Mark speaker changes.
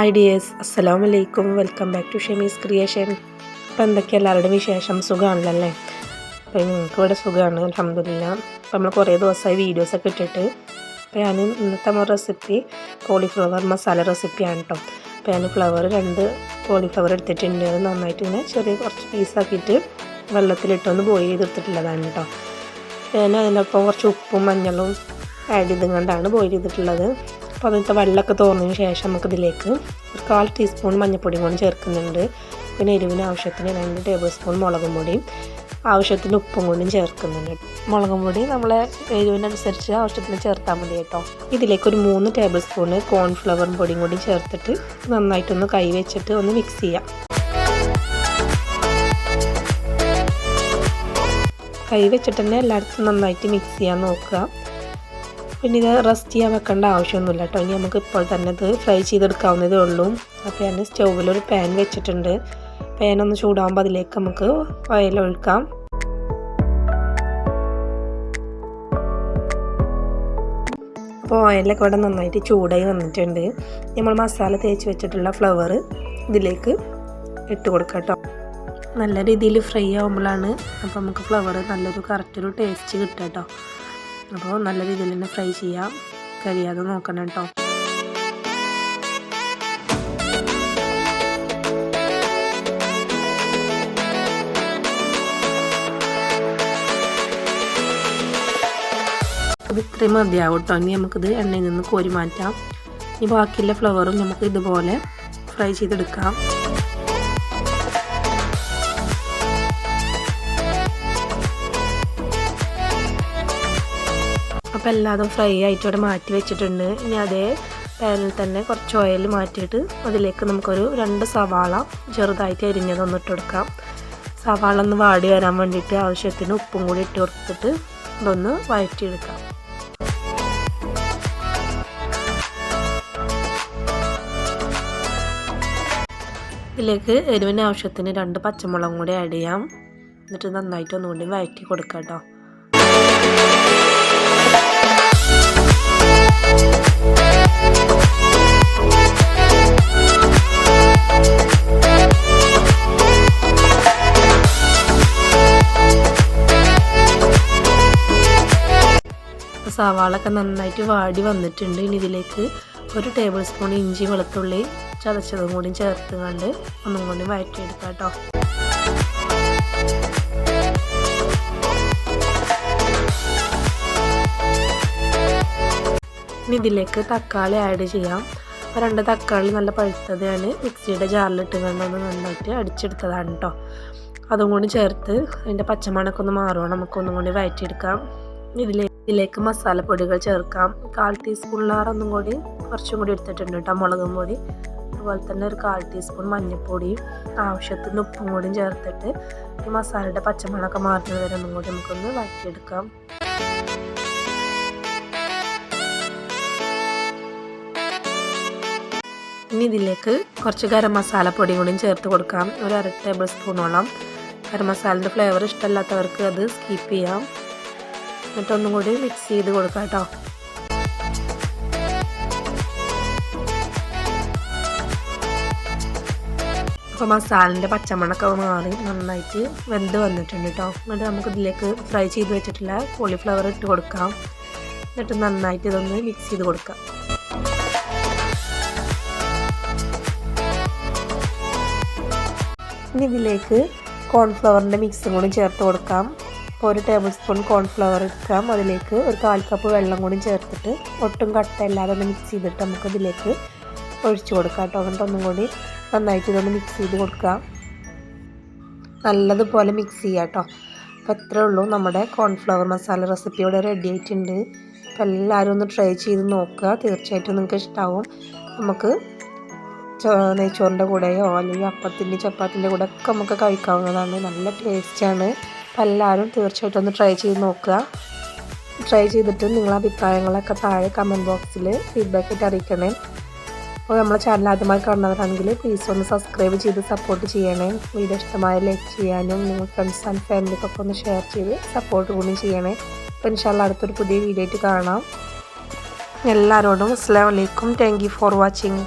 Speaker 1: Hi dears, അസ്സലാമു അലൈക്കും. Welcome back to Shemi's creation. അപ്പോൾ എന്തൊക്കെ എല്ലാവരുടെയും വിശേഷം? സുഖമാണല്ലേ? അപ്പോൾ നിങ്ങൾക്ക് ഇവിടെ സുഖമാണ്, അൽഹംദുലില്ലാ. അപ്പോൾ നമ്മൾ കുറേ ദിവസമായി വീഡിയോസൊക്കെ ഇട്ടിട്ട്. അപ്പോൾ ഞാൻ ഇന്നത്തെ നമ്മുടെ റെസിപ്പി കോളിഫ്ലവർ മസാല റെസിപ്പിയാണ് കേട്ടോ. അപ്പോൾ ഞാൻ രണ്ട് കോളിഫ്ലവർ എടുത്തിട്ടുണ്ട്. അത് നന്നായിട്ട് ഇങ്ങനെ കുറച്ച് പീസാക്കിയിട്ട് വെള്ളത്തിലിട്ടൊന്ന് ബോയിൽ ചെയ്തെടുത്തിട്ടുള്ളതാണ് കേട്ടോ. ഞാൻ അതിനൊപ്പം കുറച്ച് ഉപ്പും മഞ്ഞളും ആഡ് ചെയ്തുകൊണ്ടാണ് ബോയിൽ ചെയ്തിട്ടുള്ളത്. അപ്പോൾ അതിലത്തെ വെള്ളമൊക്കെ തോർന്നതിന് ശേഷം നമുക്കിതിലേക്ക് ഒരു 1/4 ടീസ്പൂൺ മഞ്ഞൾപ്പൊടിയും കൂടി ചേർക്കുന്നുണ്ട്. പിന്നെ എരിവിന് ആവശ്യത്തിന് 2 ടേബിൾ സ്പൂൺ മുളകും പൊടിയും ആവശ്യത്തിന് ഉപ്പും കൂടിയും ചേർക്കുന്നുണ്ട്. മുളകും പൊടി നമ്മളെ എരിവിനനുസരിച്ച് ആവശ്യത്തിന് ചേർത്താൽ മതി കേട്ടോ. ഇതിലേക്ക് ഒരു 3 ടേബിൾ സ്പൂണ് കോൺഫ്ലവർ പൊടിയും കൂടി ചേർത്തിട്ട് നന്നായിട്ടൊന്ന് കൈ വെച്ചിട്ട് ഒന്ന് മിക്സ് ചെയ്യാം. കൈ വെച്ചിട്ട് തന്നെ എല്ലായിടത്തും നന്നായിട്ട് മിക്സ് ചെയ്യാൻ നോക്കുക. പിന്നെ ഇത് റെസ്റ്റ് ചെയ്യാൻ വെക്കേണ്ട ആവശ്യമൊന്നുമില്ല കേട്ടോ. ഇനി നമുക്ക് ഇപ്പോൾ തന്നെ ഇത് ഫ്രൈ ചെയ്തെടുക്കാവുന്നതേ ഉള്ളൂ. അപ്പോൾ ഞാൻ സ്റ്റൗവിലൊരു പാൻ വെച്ചിട്ടുണ്ട്. പാൻ ഒന്ന് ചൂടാകുമ്പോൾ അതിലേക്ക് നമുക്ക് ഓയിൽ ഒഴിക്കാം. അപ്പോൾ ഓയിലൊക്കെ ഇവിടെ നന്നായിട്ട് ചൂടായി വന്നിട്ടുണ്ട്. നമ്മൾ മസാല തേച്ച് വെച്ചിട്ടുള്ള ഫ്ലവർ ഇതിലേക്ക് ഇട്ട് കൊടുക്കാം കേട്ടോ. നല്ല രീതിയിൽ ഫ്രൈ ആകുമ്പോഴാണ് അപ്പോൾ നമുക്ക് ഫ്ലവർ നല്ലൊരു കറക്റ്റൊരു ടേസ്റ്റ് കിട്ടുക കേട്ടോ. അപ്പോൾ നല്ല രീതിയിൽ തന്നെ ഫ്രൈ ചെയ്യാം, കരിയാതെ നോക്കണം കേട്ടോ. ഇത് ഇത്രയും മതിയാവും കേട്ടോ. ഇനി നമുക്കിത് എണ്ണയിൽ നിന്ന് കോരി മാറ്റാം. ഇനി ബാക്കിയുള്ള ഫ്ലവറും നമുക്ക് ഇതുപോലെ ഫ്രൈ ചെയ്തെടുക്കാം. അപ്പോൾ എല്ലാതും ഫ്രൈ ആയിട്ട് ഇവിടെ മാറ്റി വെച്ചിട്ടുണ്ട്. ഇനി അതേ പാനിൽ തന്നെ കുറച്ച് ഓയിൽ മാറ്റിയിട്ട് അതിലേക്ക് നമുക്കൊരു 2 സവാള ചെറുതായിട്ട് അരിഞ്ഞതൊന്ന് ഇട്ട് കൊടുക്കാം. സവാള ഒന്ന് വാടി വരാൻ വേണ്ടിയിട്ട് ആവശ്യത്തിന് ഉപ്പും കൂടി ഇട്ട് കൊടുത്തിട്ട് ഇതൊന്ന് വഴറ്റിയെടുക്കാം. ഇതിലേക്ക് എരിവിന് ആവശ്യത്തിന് 2 പച്ചമുളകും കൂടി ആഡ് ചെയ്യാം. എന്നിട്ട് നന്നായിട്ട് ഒന്നുകൂടി വഴറ്റി കൊടുക്കാം കേട്ടോ. സവാളൊക്കെ നന്നായിട്ട് വാടി വന്നിട്ടുണ്ട്. ഇനി ഇതിലേക്ക് 1 ടേബിൾ സ്പൂൺ ഇഞ്ചി വെളുത്തുള്ളി ചതച്ചതും കൂടി ചേർത്ത് കണ്ട് ഒന്നും കൂടി വഴറ്റിയെടുക്കാം കേട്ടോ. ഇനി ഇതിലേക്ക് തക്കാളി ആഡ് ചെയ്യാം. 2 തക്കാളി നല്ല പഴുത്തതാണ് മിക്സിയുടെ ജാറിലിട്ട് കണ്ടൊന്ന് നന്നായിട്ട് അടിച്ചെടുത്തതാണ് കേട്ടോ. അതും കൂടി ചേർത്ത് അതിൻ്റെ പച്ചമണമൊക്കെ ഒന്ന് മാറുവാണ്, നമുക്കൊന്നും കൂടി വഴറ്റിയെടുക്കാം. ഇതിലേക്ക് മസാലപ്പൊടികൾ ചേർക്കാം. 1/4 ടീസ്പൂണിലേറെ ഒന്നും കൂടി കുറച്ചും കൂടി എടുത്തിട്ടുണ്ട് കേട്ടോ മുളകും പൊടി. അതുപോലെ തന്നെ ഒരു 1/4 ടീസ്പൂൺ മഞ്ഞൾപ്പൊടിയും ആവശ്യത്തിന് ഉപ്പും കൂടിയും ചേർത്തിട്ട് ഈ മസാലയുടെ പച്ചമണമൊക്കെ മാറുന്നത് വരെ ഒന്നും കൂടി നമുക്കൊന്ന് വഴറ്റിയെടുക്കാം. ഇനി ഇതിലേക്ക് കുറച്ച് ഗരം മസാല പൊടിയും കൂടിയും ചേർത്ത് കൊടുക്കാം. ഒരു 1/2 ടേബിൾ സ്പൂണോളം. ഗരം മസാലയുടെ ഫ്ലേവർ ഇഷ്ടമല്ലാത്തവർക്ക് അത് സ്കിപ്പ് ചെയ്യാം. എന്നിട്ടൊന്നും കൂടി മിക്സ് ചെയ്ത് കൊടുക്കാം കേട്ടോ. അപ്പോൾ മസാലൻ്റെ പച്ചമണമൊക്കെ മാറി നന്നായിട്ട് വെന്ത് വന്നിട്ടുണ്ട് കേട്ടോ. എന്നിട്ട് നമുക്ക് ഇതിലേക്ക് ഫ്രൈ ചെയ്ത് വെച്ചിട്ടുള്ള കോളിഫ്ലവർ ഇട്ട് കൊടുക്കാം. എന്നിട്ട് നന്നായിട്ട് ഇതൊന്ന് മിക്സ് ചെയ്ത് കൊടുക്കാം. ഇനി ഇതിലേക്ക് കോൺഫ്ലവറിൻ്റെ മിക്സും കൂടി ചേർത്ത് കൊടുക്കാം. 1 ടേബിൾ സ്പൂൺ കോൺഫ്ലവർ എടുക്കാം. അതിലേക്ക് ഒരു 1/4 കപ്പ് വെള്ളം കൂടി ചേർത്തിട്ട് ഒട്ടും കട്ടയില്ലാതെ ഒന്ന് മിക്സ് ചെയ്തിട്ട് നമുക്ക് ഇതിലേക്ക് ഒഴിച്ചു കൊടുക്കാം കേട്ടോ. എന്നിട്ട് ഒന്നും കൂടി നന്നായിട്ട് ഇതൊന്ന് മിക്സ് ചെയ്ത് കൊടുക്കാം. നല്ലതുപോലെ മിക്സ് ചെയ്യാം കേട്ടോ. അപ്പോൾ അത്രേ ഉള്ളൂ, നമ്മുടെ കോൺഫ്ലവർ മസാല റെസിപ്പി ഇവിടെ റെഡി ആയിട്ടുണ്ട്. അപ്പോൾ എല്ലാവരും ഒന്ന് ട്രൈ ചെയ്ത് നോക്കുക, തീർച്ചയായിട്ടും നിങ്ങൾക്ക് ഇഷ്ടമാവും. നമുക്ക് നെയ്ച്ചോറിൻ്റെ കൂടെയോ അല്ലെങ്കിൽ അപ്പത്തിൻ്റെ ചപ്പാത്തിൻ്റെ കൂടെ ഒക്കെ നമുക്ക് കഴിക്കാവുന്നതാണ്. നല്ല ടേസ്റ്റാണ്. അപ്പോൾ എല്ലാവരും തീർച്ചയായിട്ടും ഒന്ന് ട്രൈ ചെയ്ത് നോക്കുക. ട്രൈ ചെയ്തിട്ട് നിങ്ങളുടെ അഭിപ്രായങ്ങളൊക്കെ താഴെ കമൻറ്റ് ബോക്സിൽ ഫീഡ്ബാക്കായിട്ട് അറിയിക്കണേ. അപ്പോൾ നമ്മളെ ചാനൽ ആദ്യമായി കാണുന്നവരാണെങ്കിൽ പ്ലീസ് ഒന്ന് സബ്സ്ക്രൈബ് ചെയ്ത് സപ്പോർട്ട് ചെയ്യണേ. വീഡിയോ ഇഷ്ടമായ ലൈക്ക് ചെയ്യാനും നിങ്ങൾ ഫ്രണ്ട്സ് ആൻഡ് ഫാമിലിക്കൊക്കെ ഒന്ന് ഷെയർ ചെയ്ത് സപ്പോർട്ട് കൂടി ചെയ്യണേ. അപ്പോൾ ഇൻഷാല്ലാ അടുത്തൊരു പുതിയ വീഡിയോ ആയിട്ട് കാണാം. എല്ലാവരോടും അസ്സലാമു അലൈക്കും. Thank you for watching.